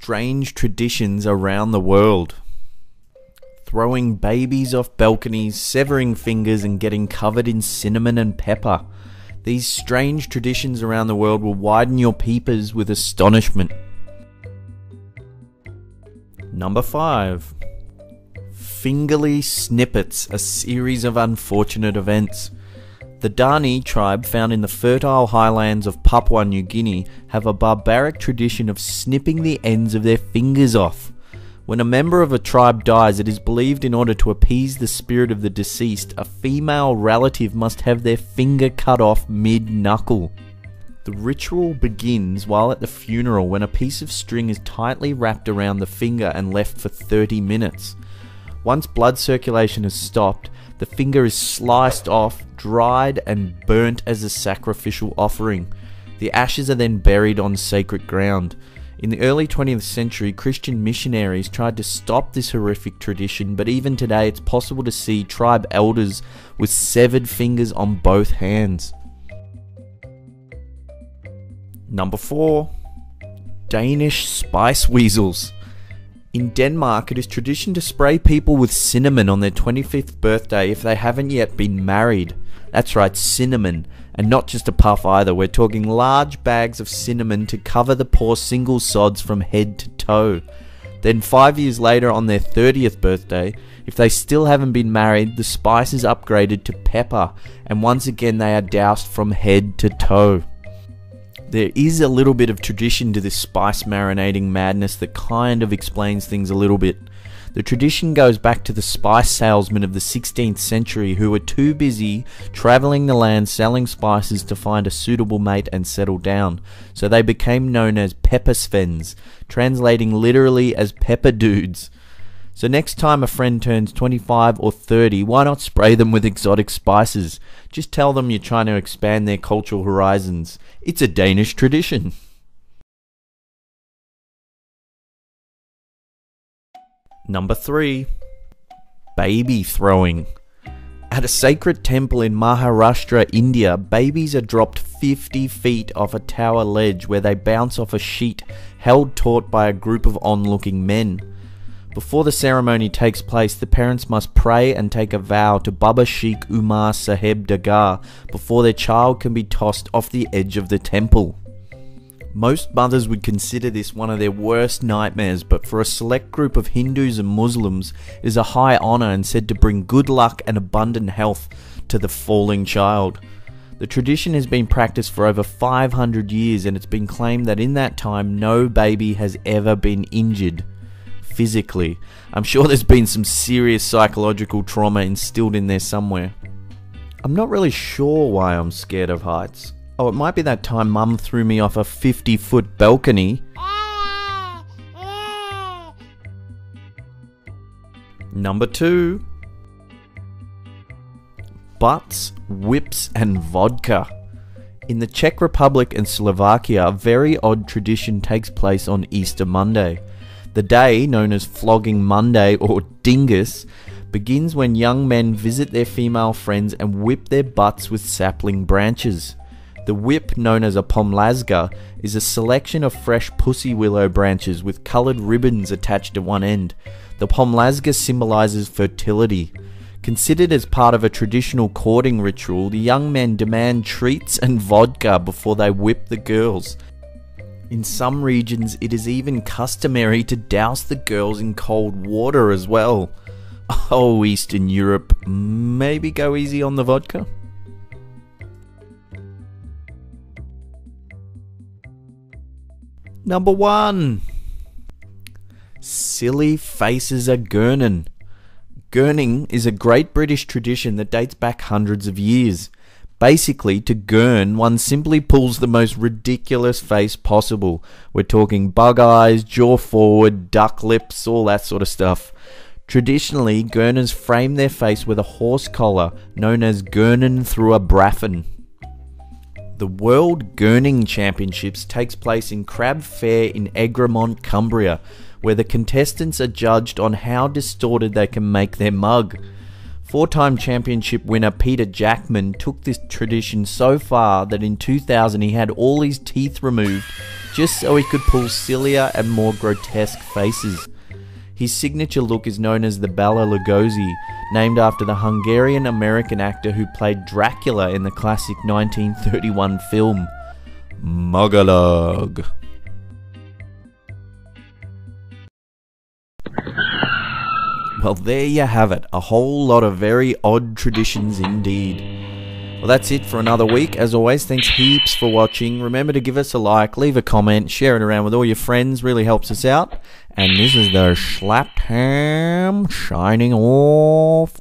strange traditions around the world. Throwing babies off balconies, severing fingers and getting covered in cinnamon and pepper. These strange traditions around the world will widen your peepers with astonishment. Number 5. Fingerly Snippets, a series of unfortunate events. The Dani tribe, found in the fertile highlands of Papua New Guinea, have a barbaric tradition of snipping the ends of their fingers off. When a member of a tribe dies, it is believed in order to appease the spirit of the deceased, a female relative must have their finger cut off mid-knuckle. The ritual begins while at the funeral, when a piece of string is tightly wrapped around the finger and left for 30 minutes. Once blood circulation has stopped, the finger is sliced off, dried and burnt as a sacrificial offering. The ashes are then buried on sacred ground. In the early 20th century, Christian missionaries tried to stop this horrific tradition, but even today it's possible to see tribe elders with severed fingers on both hands. Number 4. Danish spice weasels. In Denmark, it is tradition to spray people with cinnamon on their 25th birthday if they haven't yet been married. That's right, cinnamon. And not just a puff either. We're talking large bags of cinnamon to cover the poor single sods from head to toe. Then 5 years later, on their 30th birthday, if they still haven't been married, the spice is upgraded to pepper, and once again they are doused from head to toe. There is a little bit of tradition to this spice marinating madness that kind of explains things a little bit. The tradition goes back to the spice salesmen of the 16th century who were too busy travelling the land selling spices to find a suitable mate and settle down, so they became known as peppersvens, translating literally as pepper dudes. So next time a friend turns 25 or 30, why not spray them with exotic spices? Just tell them you're trying to expand their cultural horizons. It's a Danish tradition. Number 3. Baby throwing. At a sacred temple in Maharashtra, India, babies are dropped 50 feet off a tower ledge where they bounce off a sheet held taut by a group of onlooking men. Before the ceremony takes place, the parents must pray and take a vow to Baba Sheikh Umar Sahib Dargah before their child can be tossed off the edge of the temple. Most mothers would consider this one of their worst nightmares, but for a select group of Hindus and Muslims, it is a high honour and said to bring good luck and abundant health to the falling child. The tradition has been practiced for over 500 years, and it's been claimed that in that time no baby has ever been injured physically. I'm sure there's been some serious psychological trauma instilled in there somewhere. I'm not really sure why I'm scared of heights. Oh, it might be that time Mum threw me off a 50-foot balcony. Number 2. Butts, whips and vodka. In the Czech Republic and Slovakia, a very odd tradition takes place on Easter Monday. The day, known as Flogging Monday or Dingus, begins when young men visit their female friends and whip their butts with sapling branches. The whip, known as a pomlazga, is a selection of fresh pussy willow branches with coloured ribbons attached to one end. The pomlazga symbolises fertility. Considered as part of a traditional courting ritual, the young men demand treats and vodka before they whip the girls. In some regions, it is even customary to douse the girls in cold water as well. Oh, Eastern Europe, maybe go easy on the vodka? Number 1. Silly faces are gurning. Gurning is a great British tradition that dates back hundreds of years. Basically, to gurn, one simply pulls the most ridiculous face possible. We're talking bug eyes, jaw forward, duck lips, all that sort of stuff. Traditionally, gurners frame their face with a horse collar, known as gurnin through a braffen. The World Gurning Championships takes place in Crab Fair in Egremont, Cumbria, where the contestants are judged on how distorted they can make their mug. Four-time championship winner Peter Jackman took this tradition so far that in 2000 he had all his teeth removed just so he could pull sillier and more grotesque faces. His signature look is known as the Bela Lugosi, named after the Hungarian-American actor who played Dracula in the classic 1931 film Monologue. Well, there you have it. A whole lot of very odd traditions indeed. Well, that's it for another week. As always, thanks heaps for watching. Remember to give us a like, leave a comment, share it around with all your friends. Really helps us out. And this is the Slapped Ham shining off.